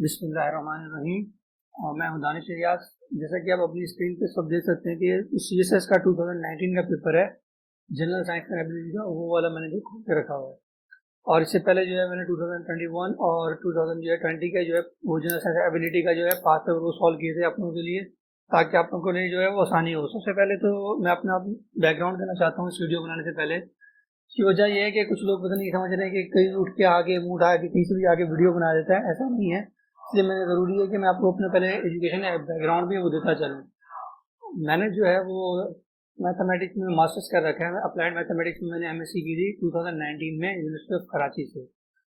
बिस्मिल्लाहिर्रहमानिर्रहीम। मैं हूं दानिश रियाज। जैसा कि आप अपनी स्क्रीन पे सब देख सकते हैं कि सीएसएस का 2019 का पेपर है, जनरल साइंस एंड एबिलिटी का, वो वाला मैंने जो खोल के रखा हुआ है। और इससे पहले जो है मैंने 2021 और 2020 का जो है वो जनरल साइंस एबिलिटी का जो है पास पेपर वो सॉल्व किए थे आप लोगों के लिए, ताकि आप लोगों को लिए जो है वो आसानी हो। सबसे पहले तो मैं अपना बैकग्राउंड देना चाहता हूँ इस वीडियो बनाने से पहले। इसकी वजह यह है कि कुछ लोग पता नहीं समझ रहे हैं कि कहीं उठ के आगे मुंह उठा के कहीं से भी आगे वीडियो बना देता है, ऐसा नहीं है। इसलिए मैंने ज़रूरी है कि मैं आपको अपने पहले एजुकेशन बैकग्राउंड भी वो देता चलूँ। मैंने जो है वो मैथमेटिक्स में मास्टर्स कर रखा है। अप्लाइड मैथमेटिक्स में मैंने एमएससी की थी 2019 में यूनिवर्सिटी ऑफ कराची से।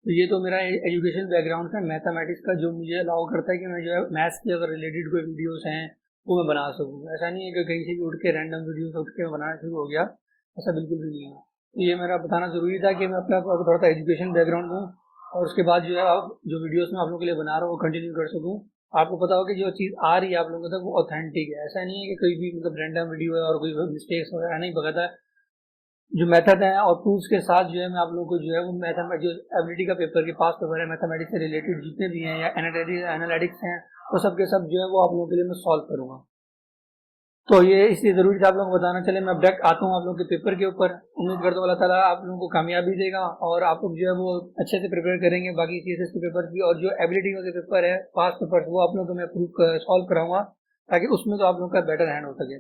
तो ये तो मेरा एजुकेशन बैकग्राउंड है मैथमेटिक्स का, जो मुझे अलाउ करता है कि मैं जो है मैथ्स के अगर रिलेटेड कोई वीडियोस हैं वो मैं बना सकूँ। ऐसा नहीं है कि कहीं से भी उठ के रैंडम वीडियोस उठ के बनाना शुरू हो गया, ऐसा बिल्कुल भी नहीं है। तो ये मेरा बताना ज़रूरी था कि मैं अपना थोड़ा सा एजुकेशन बैकग्राउंड दूँ, और उसके बाद जो है आप जो वीडियोस मैं आप लोगों के लिए बना रहा हूँ वो कंटिन्यू कर सकूँ। आपको पता हो कि जो चीज़ आ रही है आप लोगों तक वो ऑथेंटिक है, ऐसा नहीं है कि कोई भी मतलब रैंडम वीडियो है और कोई मिस्टेक्स हो रहा है, नहीं। बकायदा जो मेथड है और टूल्स के साथ जो है मैं आप लोगों को जो है वो मैथमेटिक्स जो एबिलिटी का पेपर के पास पेपर है मैथमेटिक्स से रिलेटेड जितने भी हैं या एनालिटिक्स हैं वो सब के सब जो है वो आप लोगों के लिए मैं सॉल्व करूँगा। तो ये इसलिए ज़रूरी था आप लोगों को बताना। चले मैं डायरेक्ट आता हूँ आप लोगों के पेपर के ऊपर। उम्मीद करता हूँ अल्लाह ताला आप लोगों को कामयाबी देगा और आप लोग जो है वो अच्छे से प्रिपेयर करेंगे बाकी सीएसएस के पेपर भी, और जो एबिलिटी के पेपर है पास पेपर वो आप लोगों को मैं प्रूव सॉल्व कराऊंगा, ताकि उसमें तो आप लोगों का बेटर हैंड हो सके।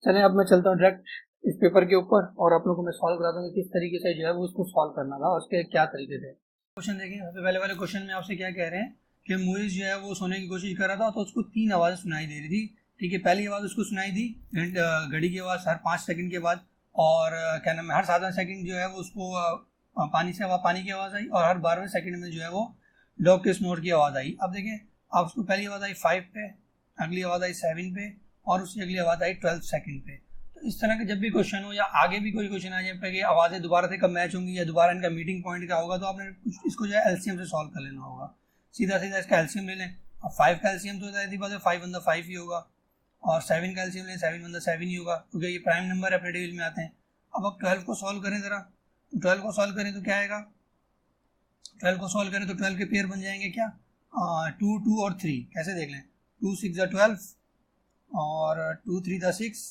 चलें अब मैं चलता हूँ डायरेक्ट इस पेपर के ऊपर और आप लोगों को मैं सॉल्व करा दूँगा किस तरीके से जो है वो उसको सॉल्व करना था और उसके क्या तरीके थे। क्वेश्चन देखिए, सबसे पहले वाले क्वेश्चन में आपसे क्या कह रहे हैं कि मुइज़ जो है वो सोने की कोशिश कर रहा था तो उसको 3 आवाज़ें सुनाई दे रही थी। ठीक है, पहली आवाज़ उसको सुनाई दी घड़ी की आवाज़ हर 5 सेकंड के बाद, और क्या नाम है हर 7वें सेकंड जो है वो उसको पानी की आवाज़ आई, और हर 12वें सेकंड में जो है वो डॉग के स्नोर की आवाज़ आई। अब देखें, अब उसको पहली आवाज़ आई 5 पे, अगली आवाज़ आई 7 पे, और उसकी अगली आवाज़ आई 12 सेकंड पे। तो इस तरह के जब भी क्वेश्चन हो या आगे भी कोई क्वेश्चन आ जाए पे कि आवाज़ें दोबारा से कब मैच होंगी या दोबारा इनका मीटिंग पॉइंट क्या होगा, तो आपने कुछ इसको जो है एलसीएम से सॉल्व कर लेना होगा। सीधा सीधा इसका एलसीएम ले लें। अब 5 का एलसीएम तो जाहिर सी बात है 5 वन द 5 ही होगा, और 7 का एलसीएम लें 7 वन द 7 ही होगा, क्योंकि ये प्राइम नंबर अपने टेबल में आते हैं। अब 12 को सॉल्व करें ज़रा। 12 को सॉल्व करें तो क्या आएगा, 12 को सॉल्व करें तो 12 के पेयर बन जाएंगे क्या, 2 2 और 3। कैसे देख लें, 2 6 द 12 और 2 3 द 6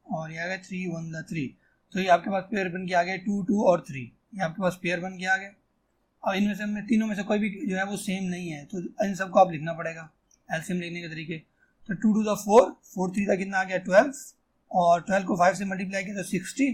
और ये आ गया 3 1 द 3। तो ये आपके पास पेयर बन के आ गए 2 2 और 3, ये आपके पास पेयर बन के आ गए। अब इनमें से हमने तीनों में से कोई भी जो है वो सेम नहीं है, तो इन सबको आप लिखना पड़ेगा एलसीएम लिखने के तरीके। तो 2 2 द 4 4 3 का कितना आ गया 12, और 12 को 5 से मल्टीप्लाई किया तो 60,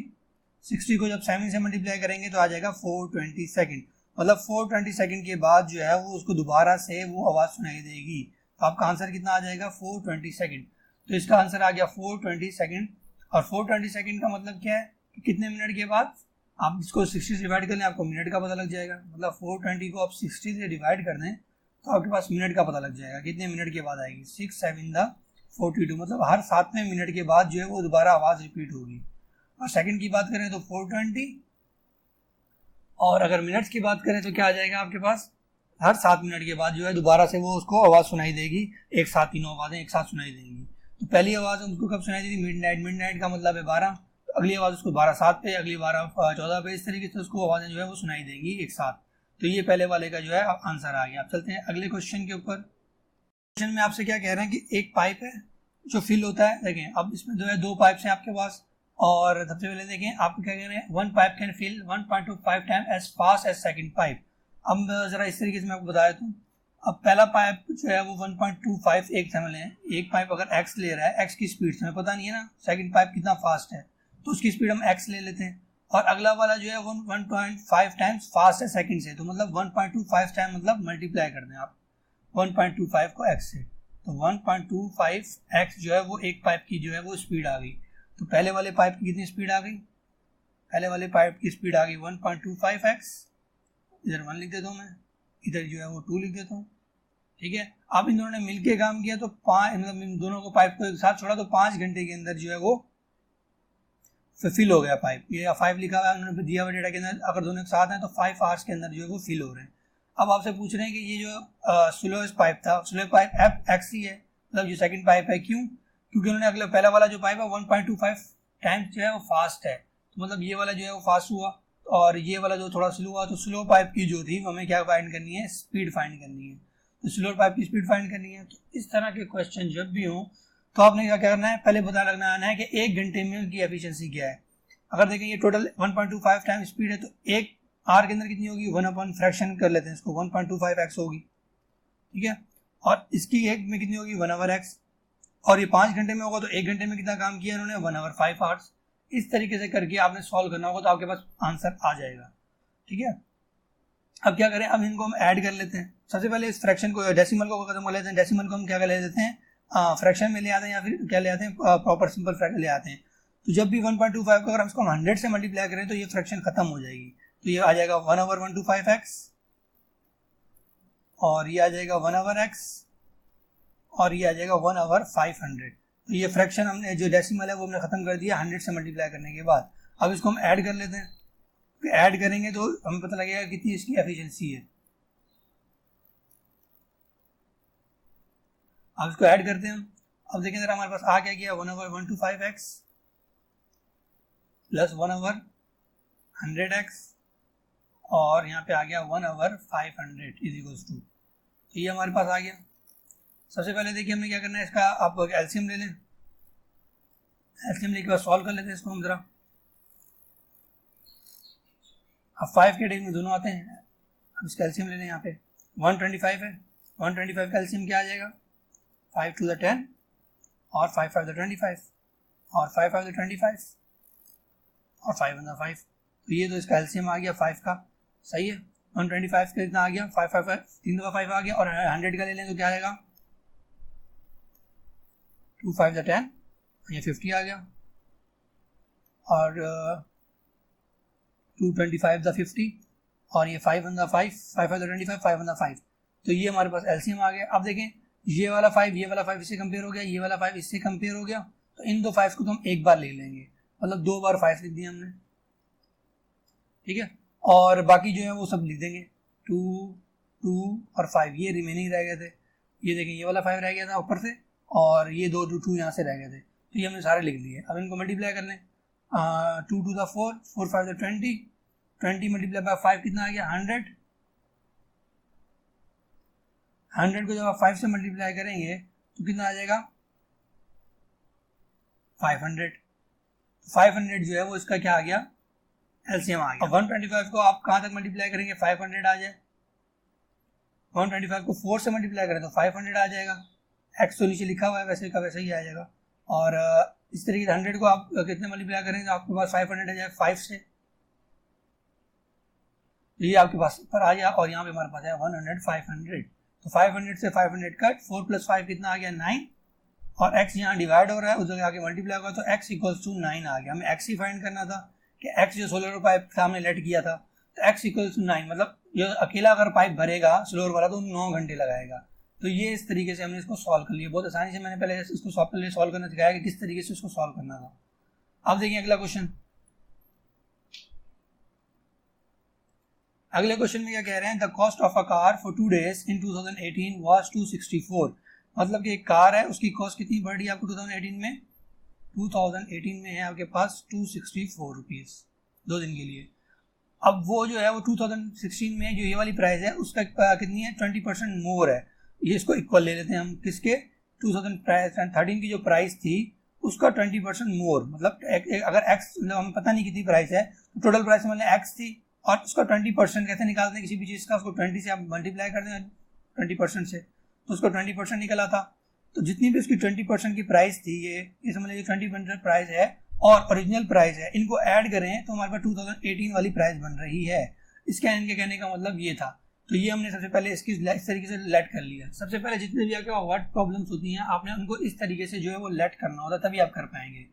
60 को जब 7 से मल्टीप्लाई करेंगे तो आ जाएगा 420 सेकेंड। मतलब 420 सेकेंड के बाद जो है वो उसको दोबारा से वो आवाज़ सुनाई देगी। तो आपका आंसर कितना आ जाएगा 420 सेकेंड। तो इसका आंसर आ गया 420 सेकेंड। और 420 सेकेंड का मतलब क्या है कि कितने मिनट के बाद, आप इसको 60 से डिवाइड कर लें आपको मिनट का पता लग जाएगा। मतलब 420 को आप 60 से डिवाइड कर दें तो आपके पास मिनट का पता लग जाएगा कितने मिनट के बाद आएगी। 6 7 द 42, मतलब हर 7वें मिनट के बाद जो है वो दोबारा आवाज़ रिपीट होगी। और सेकंड की बात करें तो 420, और अगर मिनट्स की बात करें तो क्या आ जाएगा आपके पास, हर 7 मिनट के बाद जो है दोबारा से वो उसको आवाज़ सुनाई देगी। एक साथ तीनों आवाज़ें एक साथ सुनाई देंगी। तो पहली आवाज़ उसको कब सुनाई दी थी, मिडनाइट। मिडनाइट का मतलब है 12, तो अगली आवाज़ उसको 12:07 पे, अगली 12:14 पे, इस तरीके से उसको आवाज़ें जो है वो सुनाई देंगी एक साथ। तो ये पहले वाले का जो है आंसर आ गया। अब चलते हैं अगले क्वेश्चन के ऊपर। क्वेश्चन में आपसे क्या कह रहे हैं कि एक पाइप है जो फिल होता है। देखें, अब इसमें जो है 2 पाइप्स हैं आपके पास, और सबसे पहले देखें आप क्या कह रहे हैं, 1 pipe can fill 1.25 time as fast as second pipe. अब ज़रा इस तरीके से मैं आपको बताया दूँ। अब पहला पाइप जो है वो 1.25 एक समय लें। एक पाइप अगर x ले रहा है, x की स्पीड से हमें पता नहीं है ना सेकंड पाइप कितना फास्ट है, तो उसकी स्पीड हम x ले लेते हैं। और अगला वाला जो है 1.5 टाइम्स फास्ट है सेकंड से, तो मतलब 1.25 टाइम मतलब मल्टीप्लाई कर दें आप 1.25 को x से, तो 1.25 x जो है वो एक पाइप की जो है वो स्पीड आ गई। तो पहले वाले पाइप की कितनी स्पीड आ गई, पहले वाले पाइप की स्पीड आ गई 1.25 x। इधर 1 लिख देता हूँ मैं, इधर जो है वो 2 लिख देता हूँ। ठीक है, अब इन दोनों ने मिलके काम किया तो 5, मतलब इन दोनों को पाइप को एक साथ छोड़ा तो 5 घंटे के अंदर जो है वो फिल हो गया पाइप। ये 5 लिखा हुआ है उन्होंने दिया हुआ डेटा के अंदर, अगर दोनों एक साथ हैं तो 5 आवर्स के अंदर जो है वो फिल हो रहे हैं। अब आपसे पूछ रहे हैं कि ये जो स्लोएस्ट पाइप था, स्लो पाइप एक्स ही है, मतलब जो सेकंड पाइप है, क्यों, क्योंकि उन्होंने अगला पहला वाला जो पाइप है 1.25 टाइम्स जो है वो फास्ट है, तो मतलब ये वाला जो है वो फास्ट हुआ, और ये वाला जो थोड़ा स्लो हुआ, तो स्लो पाइप की जो थी हमें क्या फाइंड करनी है, स्पीड फाइंड करनी है। तो स्लोअर पाइप की स्पीड फाइंड करनी है। तो इस तरह के क्वेश्चन जब भी हो तो आपने क्या करना है, पहले पता लगना है कि 1 घंटे में उनकी एफिशिएंसी क्या है। अगर देखें ये टोटल 1.25 टाइम स्पीड है तो एक आर के अंदर कितनी होगी, 1 फ्रैक्शन कर लेते हैं इसको, 1.25x होगी, ठीक है। और इसकी एक में कितनी होगी, 1/x। और ये 5 घंटे में होगा तो 1 घंटे में कितना काम किया इन्होंने, 1/5 आवर्स। इस तरीके से करके आपने सॉल्व करना होगा तो आपके पास आंसर आ जाएगा, ठीक है। अब क्या करें, अब इनको हम ऐड कर लेते हैं। सबसे पहले इस फ्रैक्शन को, डेसिमल को खत्म कर लेते हैं। डेसिमल को हम क्या कर ले देते हैं, फ्रैक्शन में ले आते हैं या फिर क्या ले आते हैं, प्रॉपर सिंपल फ्रैक्शन ले आते हैं। तो जब भी 1.25 को अगर हम इसको 100 से मल्टीप्लाई करें तो ये फ्रैक्शन खत्म हो जाएगी। तो ये आ जाएगा 1/125x और ये आ जाएगा 1/x और ये आ जाएगा 1/500। तो ये फ्रैक्शन हमने जो डेसिमल है वो हमने खत्म कर दिया 100 से मल्टीप्लाई करने के बाद। अब इसको हम ऐड कर लेते हैं। ऐड करेंगे तो हमें पता लगेगा कितनी इसकी एफिशिएंसी है। अब इसको ऐड करते हैं हम। अब देखें जरा हमारे पास आ क्या गया, 1/125x प्लस 1/100x और यहाँ पे आ गया 1/500 इज इक्वल्स टू। तो ये हमारे पास आ गया। सबसे पहले देखिए हमने क्या करना है, इसका आप एलसीएम ले लें। एलसीएम लेके बाद सॉल्व कर लेते हैं इसको हम जरा। अब 5 के डेज में दोनों आते हैं। अब इसका एलसीएम ले लें। यहाँ पे 125 है, 125 का एलसीएम क्या आ जाएगा, 5 to the 10 और 5 5 the 25 और 5 5 the 25 और 5 1 the 5। तो ये तो इसका एलसीएम आ गया 5 का, सही है। 125 का इतना आ गया, 5 5 5 3 दफा 5 आ गया। और 100 का ले लें तो क्या आएगा, 2 5 the 10, ये 50 आ गया। और 225 the 50 और ये 5 1 the 5, 5 5 the 25, 5 1 the 5। तो ये हमारे पास एलसीएम आ गया। अब देखें ये वाला 5 इससे कंपेयर हो गया, ये वाला 5 इससे कंपेयर हो गया। तो इन दो 5 को तो हम एक बार ले लेंगे, मतलब 2 बार 5 लिख दिया हमने, ठीक है। और बाकी जो है वो सब लिख देंगे, 2 2 और 5 ये रिमेनिंग रह गए थे। ये देखें ये वाला 5 रह गया था ऊपर से और ये 2 2 यहाँ से रह गए थे। तो ये हमने सारे लिख लिए। अब इनको मल्टीप्लाई कर लें। 2 2 the 4, 4 5 the 20, 20 मल्टीप्लाई बाय 5 कितना आ गया, 100। 100 को जब आप 5 से मल्टीप्लाई करेंगे तो कितना आ जाएगा, 500। 500 जो है वो इसका क्या आ गया, एलसीएम आ गया। 125 को आप कहाँ तक मल्टीप्लाई करेंगे, 500 आ जाए। 125 को 4 से मल्टीप्लाई करें तो 500 आ जाएगा। एक्स तो नीचे लिखा हुआ है वैसे का वैसे ही आ जाएगा। और इस तरीके से 100 को आप कितने मल्टीप्लाई करेंगे तो आपके पास 500 आ जाए 5 से। ये आपके पास पर आ गया। और यहाँ पे हमारे पास है 100 500। तो 500 से 500 कट, 4 + 5 कितना आ गया, 9। और x यहाँ डिवाइड हो रहा है, उस जगह आगे मल्टीप्लाई होगा तो x = 9 आ गया। हमें x ही फाइंड करना था कि x जो स्लोअर पाइप सामने लेट किया था, तो x = 9, मतलब ये अकेला अगर पाइप भरेगा स्लोअर वाला तो 9 घंटे लगाएगा। तो ये इस तरीके से हमने इसको सॉल्व कर लिया बहुत आसानी से। मैंने पहले इसको सॉल्व करना सिखाया कि किस तरीके से इसको सॉल्व करना था। अब देखिए अगला क्वेश्चन। अगले क्वेश्चन में क्या कह रहे हैं, the cost of a car for 2 days in 2018 was 264। मतलब कि एक कार है उसकी कॉस्ट कितनी बढ़ रही है आपको 2018 में, 2018 में है आपके पास 264 रुपीज़ 2 दिन के लिए। अब वो जो है वो 2016 में जो ये वाली प्राइस है उसका कितनी है, 20% मोर है। ये इसको इक्वल ले लेते हैं हम, किसके, 2013 की जो प्राइस थी उसका 20% मोर। मतलब अगर एक्स, मतलब हमें पता नहीं कितनी प्राइस है, तो टोटल प्राइस मतलब एक्स थी और उसका 20% कैसे निकालते हैं किसी भी चीज़ का, उसको 20 से आप मल्टीप्लाई कर दें 20% से, तो उसको 20% निकला था। तो जितनी भी उसकी 20% की प्राइस थी, ये समझ लीजिए 20% प्राइस है और ओरिजिनल प्राइस है, इनको ऐड करें तो हमारे पास 2018 वाली प्राइस बन रही है। इसके इनके कहने का मतलब ये था। तो ये हमने सबसे पहले इसकी इस तरीके से लेट कर लिया। सबसे पहले जितने भी आपके वर्ड प्रॉब्लम्स होती हैं आपने उनको इस तरीके से जो है वो लेट करना होता है, तभी आप कर पाएंगे।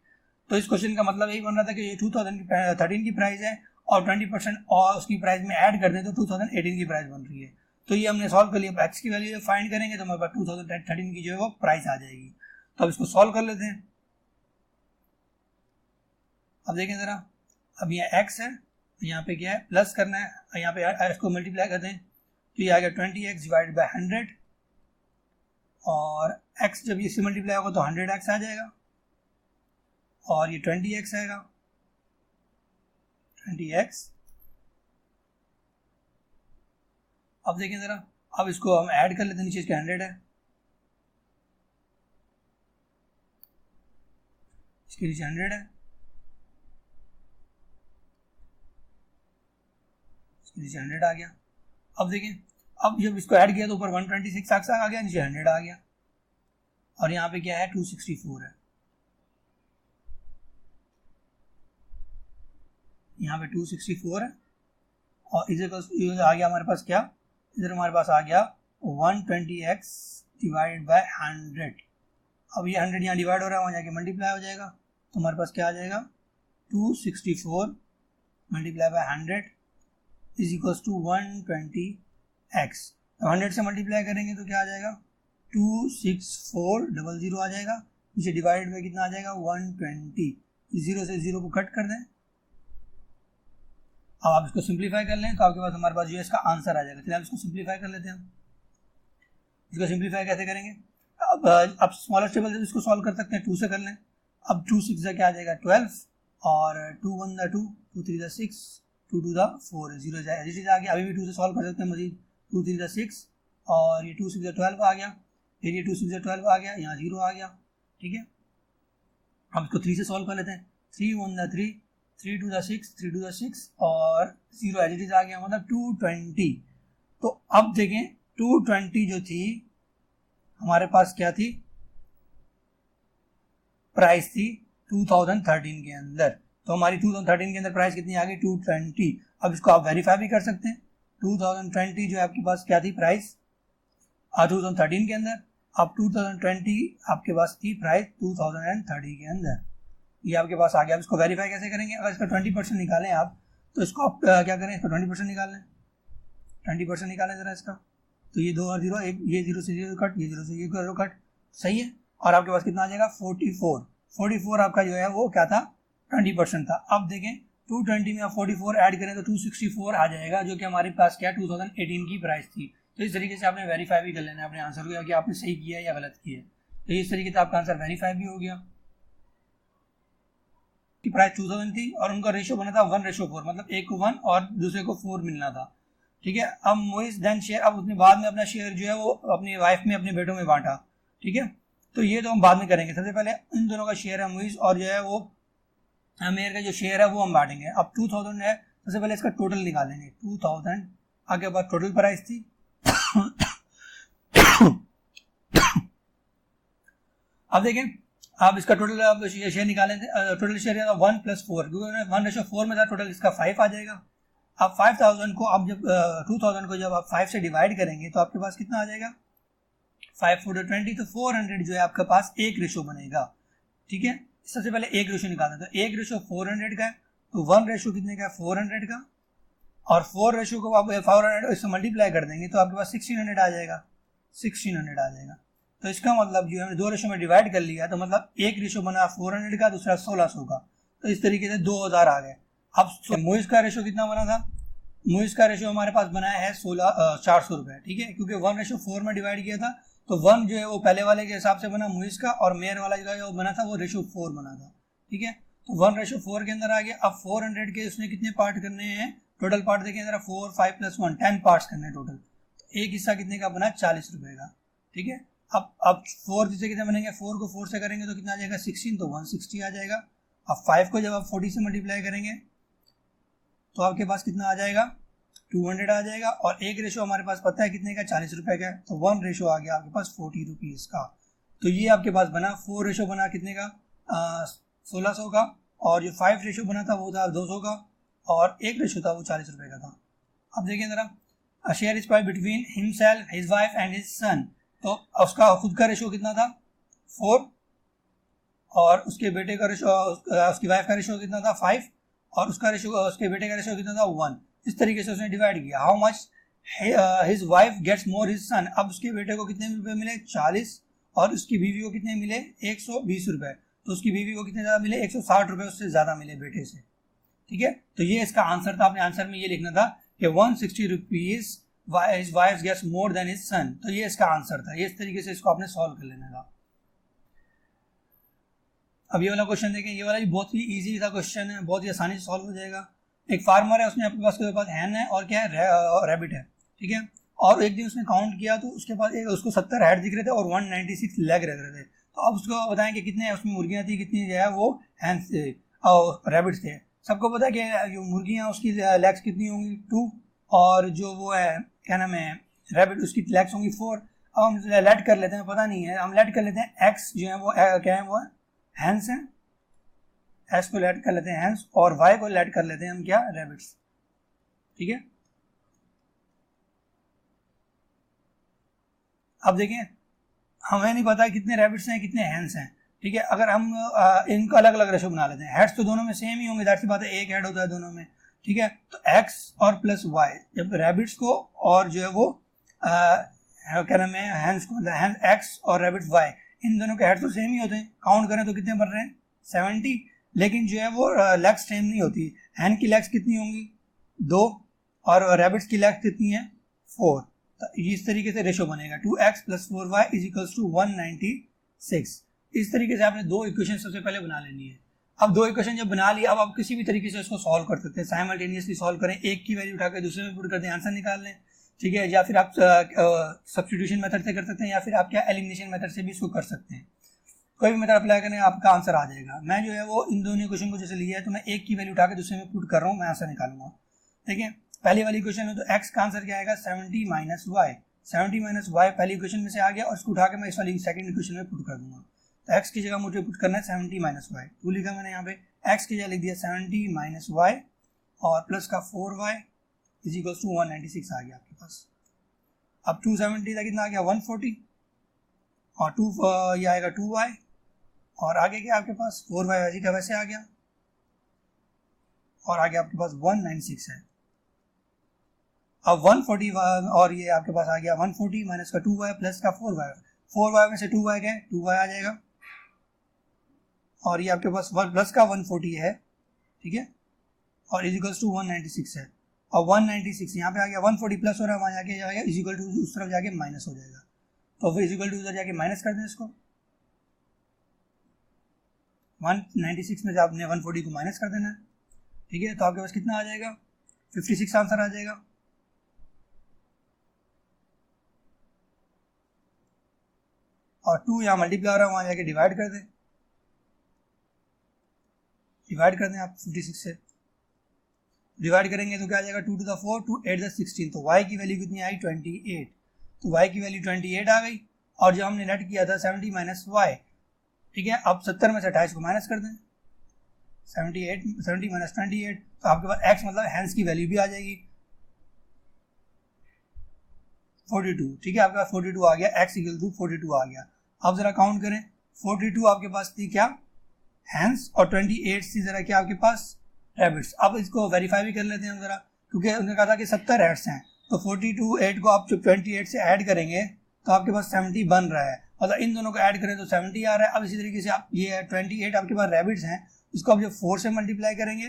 तो इस क्वेश्चन का मतलब यही बन रहा था कि ये 2013 की प्राइस है और 20% और उसकी प्राइस में ऐड कर दें तो 2018 की प्राइस बन रही है। तो ये हमने सॉल्व कर लिया। एक्स की वैल्यू फाइंड करेंगे तो हमारे पास 2013 की जो है वो प्राइस आ जाएगी। तो अब इसको सॉल्व कर लेते हैं। अब देखें ज़रा, अब यहाँ एक्स है, यहाँ पे क्या है, प्लस करना है, यहाँ पे इसको मल्टीप्लाई कर दें तो ये आ गया 20x डिवाइडेड बाय 100। और x जब इससे मल्टीप्लाई होगा तो 100x आ जाएगा और ये 20x आएगा, 20x। अब देखें ज़रा, अब इसको हम ऐड कर लेते हैं, नीचे इसके 100 है, इसके नीचे 100 है, इसके नीचे 100 आ गया। अब देखें, अब जब इसको ऐड किया तो ऊपर 126 आ गया, नीचे 100 आ गया, और यहाँ पे क्या है 264 है, यहाँ पे 264 है, और इधर आ गया हमारे पास क्या, इधर हमारे पास आ गया 120x डिवाइडेड बाय 100। अब ये 100 यहाँ डिवाइड हो रहा है, वहाँ जाके मल्टीप्लाई हो जाएगा, तो हमारे पास क्या आ जाएगा 264 multiply by 100 is equals to 120x। 100 से मल्टीप्लाई करेंगे तो क्या आ जाएगा 26400 आ जाएगा, नीचे डिवाइड बाय कितना आ जाएगा 120, 0 से 0 को कट कर दें। अब आप इसको सिंप्लीफाई कर लें तो आपके पास हमारे पास जो है इसका आंसर आ जाएगा। चलिए आप इसको सिंप्लीफाई कर लेते हैं। इसको सिंप्लीफाई कैसे करेंगे, अब आप स्मॉलेस्ट टेबल से इसको सॉल्व कर सकते हैं, 2 से कर लें। अब 2 6 क्या आ जाएगा 12, और 2 1 2, 2 3 6, 2 2 4, 0 आ गया। अभी भी 2 से सॉल्व कर सकते हैं मजीद, 2 3 6, और ये 2 6 12 आ गया, फिर ये 2 6 12 आ गया, यहाँ 0 आ गया, ठीक है। अब इसको 3 से सॉल्व कर लेते हैं, 3 1 3, 3 2 6, 3 2 6, और 0 एज इट इज आ गया, मतलब 220। तो अब देखें 220 जो थी हमारे पास क्या थी, प्राइस थी 2013 के अंदर, तो हमारी 2013 के अंदर प्राइस कितनी आ गई 220। अब इसको आप वेरीफाई भी कर सकते हैं, 2020 जो है आपके पास क्या थी प्राइस 2013 के अंदर, अब 2020 आपके पास थी प्राइस 2030 के अंदर, ये आपके पास आ गया। अब इसको वेरीफाई कैसे करेंगे, अगर इसका 20% निकालें आप, तो इसको आप क्या करें, इसको 20% निकाल लें, 20% निकालें ज़रा इसका, तो ये 2 और 0, एक ये 0 से 0 कट, ये 0 से 0 कट, सही है। और आपके पास कितना आ जाएगा 44 आपका जो है वो क्या था 20% था। अब देखें 220 में आप 44 ऐड करें तो 264 आ जाएगा, जो कि हमारे पास क्या 2018 की प्राइस थी। तो इस तरीके से आपने वेरीफाई भी कर लेना है अपने आंसर को, कि आपने सही किया है या गलत किया है। तो इस तरीके से आपका आंसर वेरीफाई भी हो गया। की प्राइस 2000 थी और उनका रेशियो बना था 1:4, मतलब एक को 1 और दूसरे को 4 मिलना था, ठीक है। अब मोइस देन शेयर, अब उसने बाद में अपना शेयर जो है वो अपनी वाइफ में अपने बेटों में बांटा, ठीक है। तो ये तो हम बाद में करेंगे, सबसे पहले इन दोनों का शेयर है मोइस और जो है वो आमिर का जो शेयर है वो हम बांटेंगे। अब 2000 है, सबसे पहले इसका टोटल निकालेंगे, 2000 आगे बाद टोटल प्राइस थी अब देखें, आप इसका टोटल शेयर निकालें, टोटल शेयर 1 + 4, 1:4 में था, टोटल इसका 5 आ जाएगा। अब 5000 को आप जब 2000 को जब आप 5 से डिवाइड करेंगे तो आपके पास कितना आ जाएगा 5 4 20, तो 400 जो है आपके पास एक रेशो बनेगा, ठीक है। सबसे पहले एक रेशो निकालना, तो एक रेशो 400 का है, तो 1 रेशो कितने का है 400 का, और 4 रेशो को आप 400 इससे मल्टीप्लाई कर देंगे तो आपके पास 1600 आ जाएगा, 1600 आ जाएगा। तो इसका मतलब जो है 2 रेशो में डिवाइड कर लिया, तो मतलब एक रेशो बना 400 का, दूसरा 1600 का, तो इस तरीके से 2000 आ गए। अब मोइस का रेशो कितना बना था, मोइस का रेशो हमारे पास बनाया है 400 रुपये, ठीक है, क्योंकि 1:4 में डिवाइड किया था, तो 1 जो है वो पहले वाले के हिसाब से बना मोइस का, और मेयर वाला जो बना था वो 4 बना था, ठीक है। तो 1:4 के अंदर आ गया। अब 400 के उसने कितने पार्ट करने हैं, टोटल पार्ट देखें जरा, 4 5 + 1 10 पार्ट्स करने हैं टोटल, तो एक हिस्सा कितने का बना 40 रुपये का, ठीक है। अब 4 जिससे कितने बनेंगे, 4 को 4 से करेंगे तो कितना आ जाएगा 16, तो 160 आ जाएगा। अब 5 को जब आप 40 से मल्टीप्लाई करेंगे तो आपके पास कितना आ जाएगा 200 आ जाएगा, और एक रेशो हमारे पास पता है कितने का 40 रुपये का, तो 1 रेशो आ गया आपके पास 40 रुपीज़ का। तो ये आपके पास बना 4 रेशो बना कितने का 1600 का, और जो 5 रेशो बना था वो था 200 का, और एक रेशो था वो 40 रुपये का था। अब देखें जरा, share is pied between himself, his wife and his son, तो उसका खुद का रेशो कितना था 4, और उसके बेटे का रेशो, उसकी वाइफ का रेशो कितना था 5, और उसका रेशो, उसके बेटे का रेशो कितना था 1। इस तरीके से उसने डिवाइड किया। How much his wife gets more his son, अब उसके बेटे को कितने रुपए मिले 40, और उसकी बीवी को कितने मिले 120 रुपए, तो उसकी बीवी को कितने ज़्यादा मिले 160 रुपए उससे ज़्यादा मिले बेटे से, ठीक है। तो ये इसका आंसर था। अपने आंसर में ये लिखना था कि 160 rupees his wife gets more than his son, तो ये इसका आंसर था। ये इस तरीके से इसको आपने सॉल्व कर लेना था। अब ये वाला क्वेश्चन देखें, ये वाला भी बहुत ही इजी सा क्वेश्चन है, बहुत ही आसानी से सॉल्व हो जाएगा। एक फार्मर है, उसने आपके पास हैन है और क्या है रैबिट है, ठीक है, और एक दिन उसने काउंट किया तो उसके पास एक उसको 70 हेड दिख रहे थे और 196 लेग रह रहे थे। तो अब उसको बताएं कि कितने उसमें मुर्गियाँ थी, कितनी जो है वो हैंस थे और रैबिट्स थे। सबको पता है कि जो मुर्गियाँ उसकी लेग्स कितनी होंगी 2, और जो वो है क्या नाम है रैबिट उसकी लेग्स होंगी 4। अब हम लेट कर लेते हैं, पता नहीं है, हम लेट कर लेते हैं एक्स जो है वो क्या है, वो हैंस हैं, एस को लेट कर लेते हैं हैंस, और वाई को लेट कर लेते हैं हम क्या, रैबिट्स। ठीक है, अब देखें हमें नहीं पता कितने रैबिट्स हैं कितने हैंस हैं। ठीक है, अगर हम इनको अलग अलग रेशो बना लेते हैं, हेड्स तो दोनों में सेम ही होंगे, दैट्स सी बात है, एक हेड होता है दोनों में। ठीक है, तो एक्स और प्लस वाई, जब रैबिट्स को और जो है वो क्या नाम है हैंस को, हैंस एक्स और रैबिट्स वाई, इन दोनों के हेड तो सेम ही होते हैं, काउंट करें तो कितने बन रहे हैं 70, लेकिन जो है वो लेग्स सेम नहीं होती। हैंड की लेग्स कितनी होंगी 2 और रैबिट्स की लेग्स कितनी है 4। तो इस तरीके से रेशो बनेगा 2x + 4y = 196। इस तरीके से आपने दो इक्वेशन सबसे पहले बना लेनी है। अब दो इक्वेशन जब बना ली, अब आप किसी भी तरीके से इसको सॉल्व कर सकते हैं, साइमल्टेनियसली सॉल्व करें, एक की वैल्यू उठाकर दूसरे में पुट कर दें, आंसर निकाल लें। ठीक है, या फिर आप सब्स्टिट्यूशन मेथड से कर सकते हैं, या फिर आप क्या एलिमिनेशन मेथड से भी इसको कर सकते हैं। कोई भी मेथड अप्लाई करें आपका आंसर आ जाएगा। मैं जो है वो इन दोनों क्वेश्चन को जैसे लिया है तो मैं एक की वैल्यू उठाकर दूसरे में पुट कर रहा हूँ, मैं आंसर निकालूंगा। ठीक है, पहली वाली क्वेश्चन है तो x का आंसर क्या आएगा 70 - y। 70 - y पहली क्वेश्चन में से आ गया और इसको उठा के मैं इस वाली सेकंड इक्वेशन में पुट कर दूंगा। तो x की जगह मुझे पुट करना है 70 - y, तो लिखा मैंने यहाँ पे x की जगह लिख दिया 70 - y और प्लस का 4y = 196 आ गया आपके पास। अब 270 था कितना आ गया 140 और 2 ये आएगा 2y और आगे क्या आपके पास 4y वैसे का वैसे आ गया और आगे आपके पास 196 है। अब 140 और ये आपके पास आ गया 140 माइनस का 2y प्लस का 4y में से 2y गए 2y आ जाएगा और ये आपके पास प्लस का 140 है। ठीक है, और इजिकल्स टू 196 है और 196 यहाँ पे आ गया 140 प्लस हो रहा है, वहाँ जाके जाएगा इजिकल टू उस तरफ जाके माइनस हो जाएगा, तो फिर इजिकल टू उधर जाके माइनस कर दें इसको। 196 में से आपने 140 को माइनस कर देना है। ठीक है, तो आपके पास कितना आ जाएगा 56 आंसर आ जाएगा। और 2 यहाँ मल्टीप्लाई हो रहा है, वहाँ जाके डिवाइड कर दें, डिवाइड कर दें आप 56 से, डिवाइड करेंगे तो क्या आ जाएगा 2 to the 4 2 8 the 16, तो y की वैल्यू कितनी आई 28, तो y की वैल्यू 28 आ गई। और जो हमने नेट किया था 70 माइनस y, ठीक है, अब 70 में से 28 को माइनस कर दें, 70 माइनस 28, तो आपके पास x मतलब हैंस की वैल्यू भी आ जाएगी 42। ठीक है, आपके पास 42 आ गया, x = 42 आ गया। अब जरा काउंट करें, 42 आपके पास थी क्या हैंस और 28 थी जरा क्या आपके पास रैबिट्स। अब इसको वेरीफाई भी कर लेते हैं जरा, क्योंकि उन्होंने कहा था कि 70 हेड्स हैं, तो 42 8 को आप 28 से ऐड करेंगे तो आपके पास 70 बन रहा है, मतलब इन दोनों को ऐड करें तो 70 आ रहा है। अब इसी तरीके से आप ये 28 आपके पास रैबिट्स हैं, इसको आप जब 4 से मल्टीप्लाई करेंगे,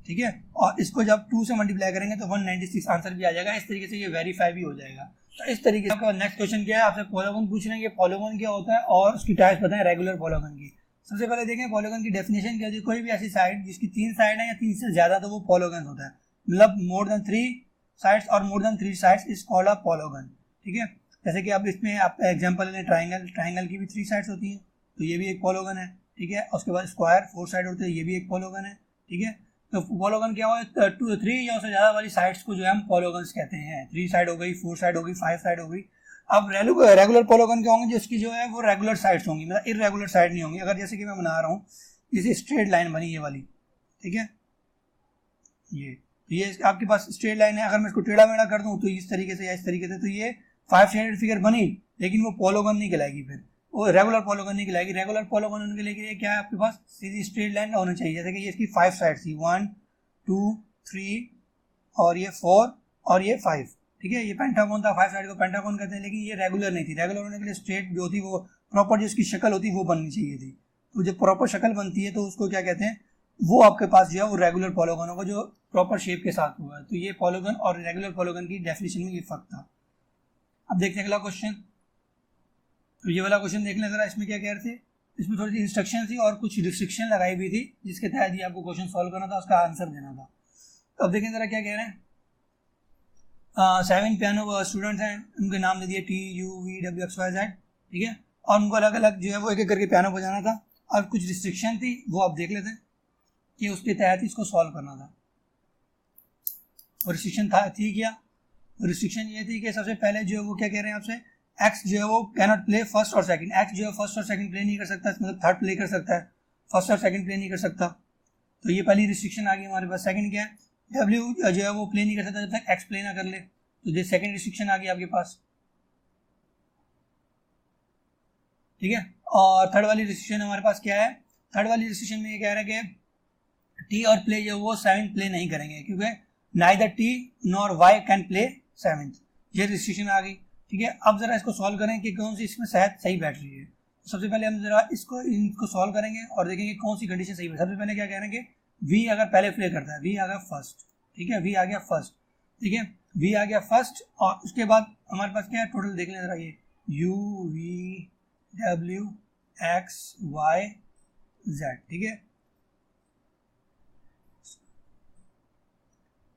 ठीक है, और इसको जब 2 से मल्टीप्लाई करेंगे तो 196 आंसर भी आ जाएगा। इस तरीके से ये वेरीफाई भी हो जाएगा। तो इस तरीके से आपका नेक्स्ट क्वेश्चन क्या है, आपसे पॉलीगॉन पूछ रहे हैं कि पॉलीगॉन क्या होता है और उसकी टाइप्स बताएं रेगुलर पॉलीगॉन की। सबसे पहले देखें पॉलीगॉन की डेफिनेशन क्या है। कोई भी ऐसी साइड जिसकी 3 साइड है या 3 से ज्यादा तो वो पॉलीगॉन होता है, मतलब मोर देन 3 साइड्स और more than 3 sides is called a polygon. ठीक है, जैसे कि आप इसमें आप एग्जांपल लें ट्राइंगल की भी 3 साइड्स होती हैं, तो ये भी एक पॉलीगॉन है। ठीक है, उसके बाद स्क्वायर 4 साइड होते हैं, ये भी एक पॉलीगॉन है। ठीक है, तो पॉलीगॉन क्या हुआ 2 3 या उससे ज्यादा वाली साइड्स को जो है हम पॉलीगॉन्स कहते हैं। 3 साइड हो गई, 4 साइड हो गई, 5 साइड हो गई। अब रेगुलर पॉलीगॉन क्या होंगे, जिसकी जो है वो रेगुलर साइड्स होंगी, मतलब इररेगुलर साइड नहीं होंगी। अगर जैसे कि मैं बना रहा हूँ इसे स्ट्रेट लाइन बनी ये वाली, ठीक है, ये आपके पास स्ट्रेट लाइन है, अगर मैं इसको टेढ़ा मेढ़ा कर दूं तो इस तरीके से या इस तरीके से, तो ये 5 साइडेड फिगर बनी, लेकिन वो पॉलीगॉन नहीं कहलाएगी, फिर वो रेगुलर पॉलीगॉन नहीं कहलाएगी। रेगुलर पॉलीगॉन होने के लिए क्या है आपके पास सीधी स्ट्रेट लाइन होनी चाहिए। जैसे कि ये इसकी 5 साइड थी, 1 2 3 और ये 4 और ये 5। ठीक है, ये पेंटागन था, 5 साइड को पेंटागन कहते हैं, लेकिन ये रेगुलर नहीं थी। रेगुलर होने के लिए स्ट्रेट जो थी वो प्रॉपर जो इसकी शक्ल होती वो बननी चाहिए थी। तो जब प्रॉपर शक्ल बनती है तो उसको क्या कहते हैं, वो आपके पास जो है वो रेगुलर पॉलीगॉन होगा जो प्रॉपर शेप के साथ हुआ है। तो ये पॉलीगॉन और रेगुलर पॉलीगॉन की डेफिनेशन में ये फर्क था। अब देखते हैं अगला क्वेश्चन। तो ये वाला क्वेश्चन देख लें जरा, इसमें क्या कह रहे थे, इसमें थोड़ी सी इंस्ट्रक्शन थी और कुछ रिस्ट्रिक्शन लगाई हुई थी जिसके तहत ये आपको क्वेश्चन सॉल्व करना था, उसका आंसर देना था। तो अब देखें जरा क्या कह रहे हैं। 7 पियानो स्टूडेंट्स हैं, उनके नाम दे दिए TUVWXYZ, ठीक है, और उनको अलग अलग जो है वो एक एक करके पियानो बजाना था। अब कुछ रिस्ट्रिक्शन थी वो आप देख लेते हैं कि उसके तहत इसको सॉल्व करना था। और रिस्ट्रिक्शन थी क्या? रिस्ट्रिक्शन ये थी कि सबसे पहले जो है वो क्या कह रहे हैं आपसे, एक्स जो है वो कैनॉट प्ले फर्स्ट और सेकंड। एक्स जो है फर्स्ट और सेकंड प्ले नहीं कर सकता, मतलब थर्ड प्ले कर सकता है, फर्स्ट और सेकंड प्ले नहीं कर सकता। तो ये पहली रिस्ट्रिक्शन आ गई हमारे पास। सेकंड क्या है, डब्ल्यू जो है वो प्ले नहीं कर सकता जब तक एक्स प्ले ना कर ले, तो ये सेकंड रिस्ट्रिक्शन आ गई आपके पास, ठीक है। और थर्ड वाली रिस्ट्रिक्शन हमारे पास क्या है, थर्ड वाली रिस्ट्रिक्शन में ये कह रहा है कि टी और प्ले जो वो सेवंथ प्ले नहीं करेंगे, क्योंकि neither T nor Y can play seventh, ये रिस्ट्रिक्शन आ गई, ठीक है। अब जरा इसको सॉल्व करें कि कौन सी इसमें शायद सही बैठ रही है। सबसे पहले हम जरा इनको सॉल्व करेंगे और देखेंगे कौन सी कंडीशन सही है। सबसे पहले क्या कह रहे हैं कि वी अगर पहले प्ले करता है, वी आ गया फर्स्ट, ठीक है, वी आ गया फर्स्ट, ठीक है, वी आ गया फर्स्ट, और उसके बाद हमारे पास क्या है, टोटल देख लें जरा, ये UVWXYZ, ठीक है,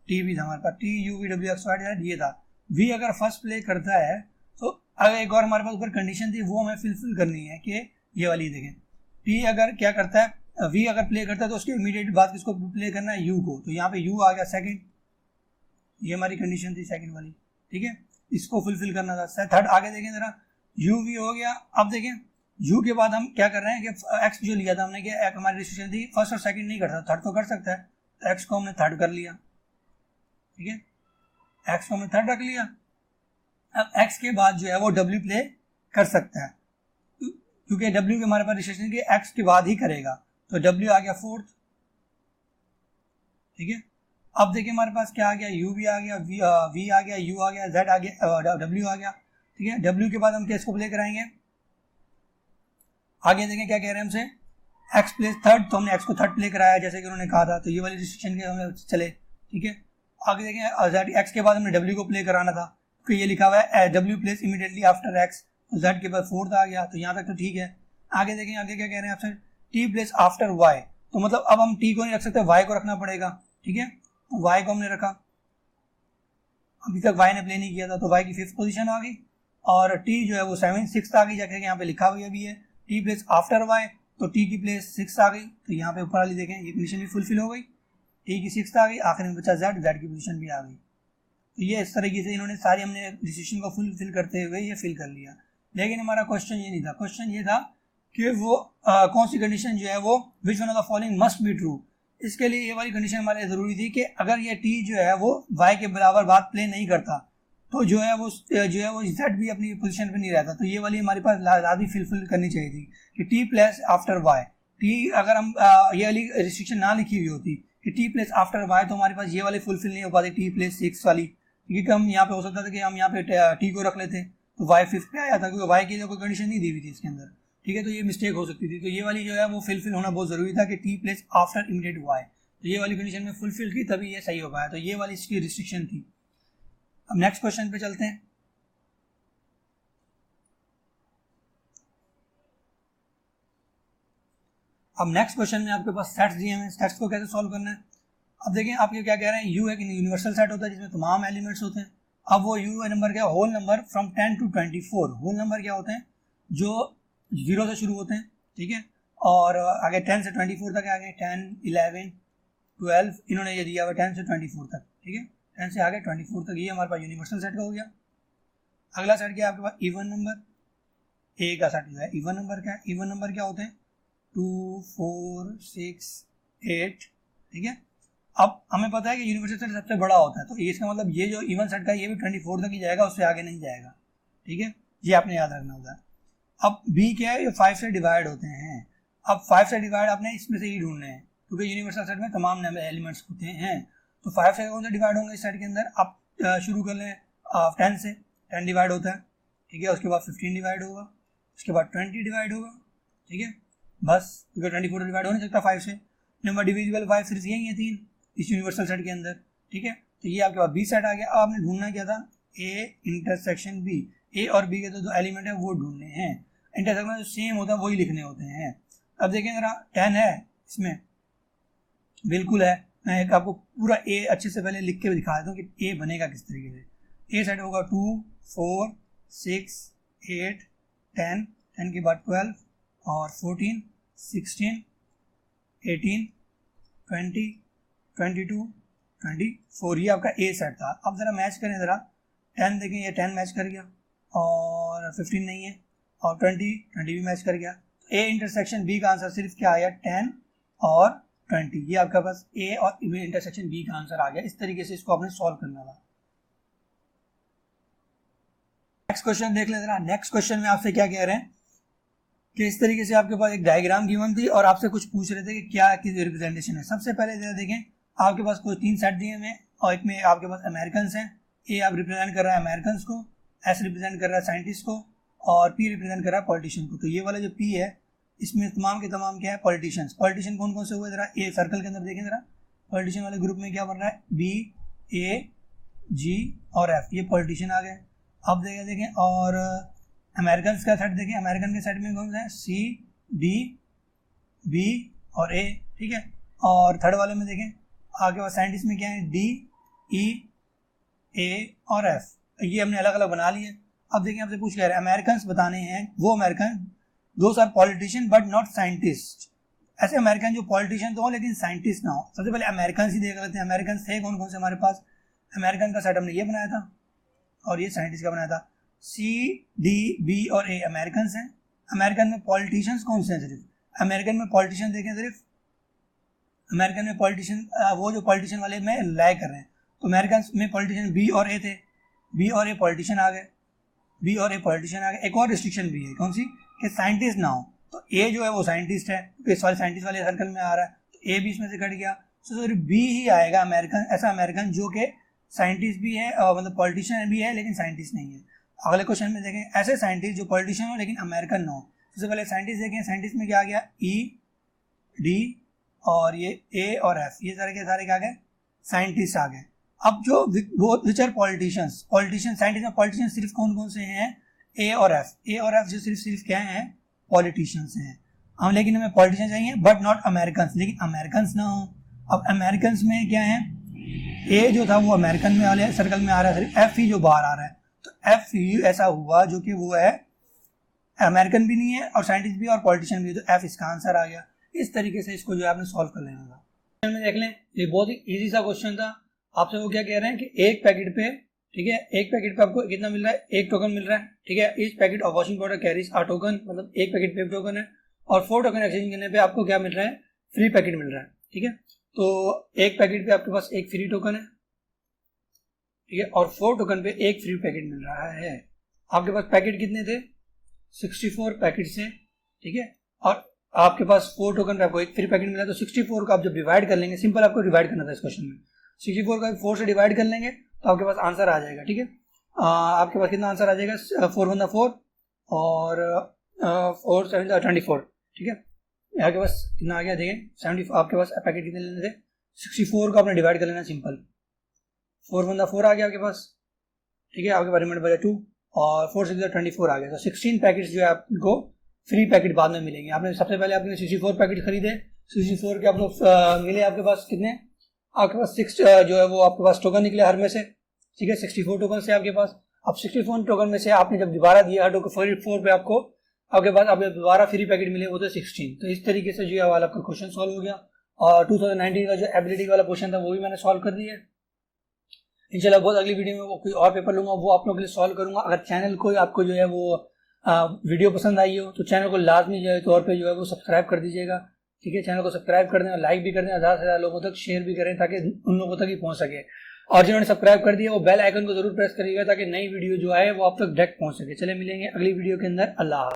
टी भी था हमारे पास, TUVWXYZ ये था। वी अगर फर्स्ट प्ले करता है तो अगर एक और हमारे पास ऊपर कंडीशन थी वो हमें फुलफिल करनी है कि ये वाली देखें, टी अगर क्या करता है, वी अगर प्ले करता है तो उसके इमीडिएट बाद किसको प्ले करना है, यू को, तो यहाँ पे यू आ गया सेकंड, ये हमारी कंडीशन थी सेकंड वाली, ठीक है, इसको फुलफिल करना था। थर्ड आगे देखें जरा, यू वी हो गया। अब देखें यू के बाद हम क्या कर रहे हैं कि एक्स जो लिया था हमने, कि हमारी रिस्ट्रिक्शन थी फर्स्ट और सेकंड नहीं करता, थर्ड तो कर सकता है, तो एक्स को हमने थर्ड कर लिया, ठीक है, एक्स को हमने थर्ड रख लिया। अब एक्स के बाद जो है वो डब्ल्यू प्ले कर सकता है, क्योंकि डब्ल्यू के हमारे पास रिस्ट्रिक्शन की एक्स के बाद ही करेगा, तो डब्ल्यू आ गया फोर्थ, ठीक है। अब देखिए हमारे पास क्या आ गया, यू भी आ गया, वी आ गया, यू आ गया, जेड आ गया, डब्ल्यू आ गया, ठीक है। डब्ल्यू के बाद हम किसको प्ले कराएंगे, आगे देखें क्या कह रहे हैं हमसे, एक्स प्ले थर्ड, तो हमने एक्स को थर्ड प्ले कराया जैसे कि उन्होंने कहा था, तो ये वाली रिस्ट्रिक्शन के हमें चले, ठीक है। आगे देखें जेड, एक्स के बाद हमने डब्ल्यू को प्ले कराना था, क्योंकि ये लिखा हुआ है W place immediately after x, तो जेड के बाद फोर्थ आ गया, तो यहाँ तक तो ठीक है। आगे देखें आगे क्या कह रहे हैं आपसे, टी प्लेस आफ्टर वाई, तो मतलब अब हम टी को नहीं रख सकते, वाई को रखना पड़ेगा, ठीक है, तो वाई को हमने रखा, अभी तक वाई ने प्ले नहीं किया था, तो वाई की फिफ्थ पोजीशन आ गई, और टी जो है वो सेवन सिक्स आ गई, जाके यहाँ पे लिखा हुआ भी है टी प्लेस आफ्टर वाई, तो टी की प्लेस सिक्स आ गई, तो यहाँ पे ऊपर वाली देखें ये कंडीशन भी फुलफिल हो गई, टी की सिक्स आ गई, आखिर में बचा जेड, जेड की पोजीशन भी आ गई। तो ये इस तरीके से इन्होंने सारी हमने डिसीजन को फुलफिल करते हुए ये फिल कर लिया। लेकिन हमारा क्वेश्चन ये नहीं था, क्वेश्चन ये था कि वो कौन सी कंडीशन जो है वो which one of the following must be true. इसके लिए ये वाली कंडीशन हमारे ज़रूरी थी कि अगर ये टी जो है वो वाई के बराबर बात प्ले नहीं करता तो जो है वो जेड भी अपनी पोजीशन पे नहीं रहता, तो ये वाली हमारे पास लाजमी फुलफिल करनी चाहिए थी कि T place after Y, T अगर हम ये वाली रिस्ट्रिक्शन ना लिखी हुई होती कि टी प्लेस आफ्टर वाई, तो हमारे पास ये वाली फुलफिल नहीं हो पाती, टी प्लेस सिक्स वाली, क्योंकि हम यहाँ पे हो सकता था कि हम यहाँ पे टी को रख लेते तो वाई फिफ्थ पे आया था, क्योंकि वाई के लिए कोई कंडीशन नहीं दी हुई थी इसके अंदर, ठीक है, तो ये मिस्टेक हो सकती थी। तो ये वाली जो है वो फुलफिल होना बहुत ज़रूरी था कि T place after immediate Y, तो ये वाली कंडीशन में फुलफिल की तभी ये सही हो पाया, तो ये वाली इसकी रिस्ट्रिक्शन थी। अब नेक्स्ट क्वेश्चन पे चलते हैं। अब नेक्स्ट क्वेश्चन में आपके पास सेट्स दिए हैं, सेट्स को कैसे सॉल्व करना है। अब देखें आपके क्या कह रहे हैं, यू एक यूनिवर्सल सेट होता है जिसमें तमाम एलिमेंट्स होते हैं। अब वो यू नंबर क्या, whole number from 10 to 24, whole number क्या होते हैं जो 0 से शुरू होते हैं, ठीक है, और आगे 10 से 24 तक आगे 10 11 12 इन्होंने ये दिया हुआ 10 से 24 तक, ठीक है, 10 से आगे 24 तक, ये हमारे पास यूनिवर्सल सेट का हो गया। अगला सेट क्या है आपके पास, इवन नंबर, ए का सेट है। इवन नंबर क्या है, इवन नंबर क्या होते हैं 2 4 6 8, ठीक है। अब हमें पता है कि यूनिवर्सल सेट सबसे बड़ा होता है, तो इसका मतलब ये जो इवन सेट का ये भी 24 तक ही जाएगा, उससे आगे नहीं जाएगा, ठीक है, ये आपने याद रखना होता है। अब बी क्या है, ये 5 से डिवाइड होते हैं। अब 5 से डिवाइड आपने इसमें से ही ढूंढने हैं, क्योंकि यूनिवर्सल सेट में तमाम एलिमेंट्स होते हैं, तो 5 से कौन से डिवाइड होंगे इस सेट के अंदर। आप शुरू कर लें 10 से, 10 डिवाइड होता है, ठीक है, उसके बाद 15 डिवाइड होगा, उसके बाद 20 डिवाइड होगा, ठीक है, बस, क्योंकि 24 डिवाइड हो नहीं सकता 5 से। नंबर डिविजिबल 5 सिर्फ यही है 3 इस यूनिवर्सल सेट के अंदर, ठीक है, तो ये आपके पास बी सेट आ गया। अब आपने ढूंढना क्या था, ए इंटरसेक्शन बी, ए और बी के जो एलिमेंट है वो ढूंढने हैं, इंटरसेक्शन जो सेम होता है वही लिखने होते हैं। अब देखें जरा 10 है इसमें, बिल्कुल है, मैं एक आपको पूरा ए अच्छे से पहले लिख के दिखा देता हूँ कि ए बनेगा किस तरीके से। ए सेट होगा 2 4 6 8 10, 10 के बाद 12 और 14 16 18 20 22 24, ये आपका ए सेट था। अब ज़रा मैच करें, ज़रा 10 देखें, ये 10 मैच कर गया और 15 नहीं है, और 20 भी मैच कर गया। ए इंटरसेक्शन बी का आंसर सिर्फ क्या आया, 10 और 20। ये आपका पास ए और इंटरसेक्शन बी का आंसर आ गया। इस तरीके से इसको आपने सॉल्व करना था। नेक्स्ट क्वेश्चन देख लें जरा। नेक्स्ट क्वेश्चन में आपसे क्या कह रहे हैं कि इस तरीके से आपके पास एक डायग्राम गिवन थी और आपसे कुछ पूछ रहे थे कि क्या किस रिप्रेजेंटेशन है। सबसे पहले जरा देखें, आपके पास कोई 3 सेट दिए हुए और एक में आपके पास अमेरिकन हैं। ए आप रिप्रेजेंट कर रहा है अमेरिकन को, एस रिप्रेजेंट कर रहा है साइंटिस्ट को, और पी रिप्रेजेंट कर रहा है पॉलिटिशियन को। तो ये वाला जो पी है इसमें तमाम के तमाम क्या है, पॉलिटिशियंस। पॉलिटिशियन कौन कौन से हुए, जरा ए सर्कल के अंदर देखें जरा। पॉलिटिशियन वाले ग्रुप में क्या बन रहा है, बी ए जी और एफ, ये पॉलिटिशियन आ गए। अब देखें और अमेरिकन का सेट देखें, अमेरिकन के सेट में कौन सा है, सी डी बी और ए, ठीक है। और थर्ड वाले में देखें आपके पास साइंटिस्ट में क्या है, डी ई ए और एफ, ये हमने अलग अलग बना लिए। अब देखिए आपसे पूछ कह रहे हैं अमेरिकन बताने हैं, वो American those are politician but not scientist. ऐसे अमेरिकन जो पॉलिटिशियन तो हो लेकिन साइंटिस्ट ना हो। सबसे पहले अमेरिकन ही देख लेते हैं। अमेरिकन थे कौन कौन से हमारे पास, अमेरिकन का सेट हमने ये बनाया था और ये साइंटिस्ट का बनाया था। सी डी बी और ए अमेरिकन हैं। अमेरिकन में पॉलिटिशियंस कौन से हैं, सिर्फ अमेरिकन में पॉलिटिशियन देखें, सिर्फ अमेरिकन में पॉलिटिशियन वो जो पॉलिटिशियन वाले में लाइक कर रहे हैं। तो अमेरिकन में पॉलिटिशियन बी और ए थे, बी और ए पॉलिटिशियन आ गए, बी और ए पॉलिटिशियन आ गए। एक और रिस्ट्रिक्शन भी है, कौन सी, कि साइंटिस्ट ना हो। तो ए जो है वो साइंटिस्ट है, क्योंकि इस वाले साइंटिस्ट वाले सर्कल में आ रहा है, तो ए भी इसमें से कट गया। तो सिर्फ बी ही आएगा अमेरिकन, ऐसा अमेरिकन जो कि साइंटिस्ट भी है और मतलब पॉलिटिशियन भी है लेकिन साइंटिस्ट नहीं है। अगले क्वेश्चन में देखें, ऐसे साइंटिस्ट जो पॉलिटिशियन हो लेकिन अमेरिकन ना हो। सबसे पहले साइंटिस्ट देखें, साइंटिस्ट में क्या आ गया, ई डी और ये ए और एफ, ये सारे के सारे क्या आ गए, साइंटिस्ट आ गए। अब जो which are politicians, politician scientist में पॉलिटिशियन सिर्फ कौन कौन से हैं, ए और एफ। ए और एफ जो सिर्फ क्या हैं, पॉलिटिशियंस हैं हम, लेकिन हमें पॉलिटिशियन चाहिए बट नॉट अमेरिकन, लेकिन अमेरिकन ना हो। अब अमेरिकन में क्या है, ए जो था वो अमेरिकन में वाले सर्कल में आ रहा है, सिर्फ एफ ही जो बाहर आ रहा है। तो एफ ही ऐसा हुआ जो कि वो है अमेरिकन भी नहीं है और साइंटिस्ट भी और पॉलिटिशियन भी, तो एफ इसका आंसर आ गया। इस तरीके से इसको जो है आपने सॉल्व कर लेना था। में देख लें, ये बहुत ही इजी सा क्वेश्चन था। आपसे वो क्या कह रहे हैं कि एक पैकेट पे, ठीक है, एक पैकेट पे आपको कितना मिल रहा है, एक टोकन मिल रहा है, ठीक है। इस packet of washing powder carries a token, मतलब एक पैकेट पे एक टोकन है, और 4 टोकन एक्सचेंज करने पे आपको क्या मिल रहा है, फ्री पैकेट मिल रहा है, ठीक है। तो एक पैकेट पे आपके पास एक फ्री टोकन है, ठीक है, और 4 टोकन पे एक फ्री पैकेट मिल रहा है। आपके पास पैकेट कितने थे, 64 पैकेट से, ठीक है, और आपके पास 4 टोकन पे आपको एक फ्री पैकेट मिला। तो 64 को आप जब डिवाइड कर लेंगे, सिंपल आपको डिवाइड करना था इस क्वेश्चन में, 64 को 4 से डिवाइड कर लेंगे तो आपके पास आंसर आ जाएगा, ठीक है। आपके पास कितना आंसर आ जाएगा, 4 1 4 और 4 7 24, ठीक है। यहाँ के पास कितना आ गया, देखिए 70। आपके पास पैकेट कितने लेने थे, 64 को आपने डिवाइड कर लेना, सिंपल 4 1 4 आ गया आपके पास, ठीक है। आपके पास रिमाइंडर बचा 2 और 4 6 24 आ गया। तो 16 पैकेट्स जो है आपको फ्री पैकेट बाद में मिलेंगे। आपने सबसे पहले आपने 64 पैकेट खरीदे, 64 के आपको मिले आपके पास कितने, आपके पास 6 जो है वो आपके पास टोकन निकले हर में से, ठीक है। 64 टोकन से आपके पास, अब 64 टोकन में से आपने जब दोबारा दिया हर टोकन 4 पे आपको आपके पास अब दोबारा फ्री पैकेट मिले, वो तो 16। तो इस तरीके से जो है वाला आपका क्वेश्चन सॉल्व हो गया। और 2019 का जो एबिलिटी वाला क्वेश्चन था वो भी मैंने सॉल्व कर दिया। इंशाल्लाह बहुत अगली वीडियो में वो कोई और पेपर लूंगा, वो आप लोगों के लिए सॉल्व करूंगा। अगर चैनल को आपको जो है वो वीडियो पसंद आई हो तो चैनल को लाजमी जो है तौर पे जो है वो सब्सक्राइब कर दीजिएगा, ठीक है। चैनल को सब्सक्राइब कर दें और लाइक भी कर दें, ज़्यादा से ज़्यादा लोगों तक शेयर भी करें ताकि उन लोगों तक ही पहुंच सके। और जिन्होंने सब्सक्राइब कर दिया वो बेल आइकन को जरूर प्रेस करिएगा ताकि नई वीडियो जो है वो आप तक डायरेक्ट पहुंच सके। चले मिलेंगे अगली वीडियो के अंदर। अल्लाह।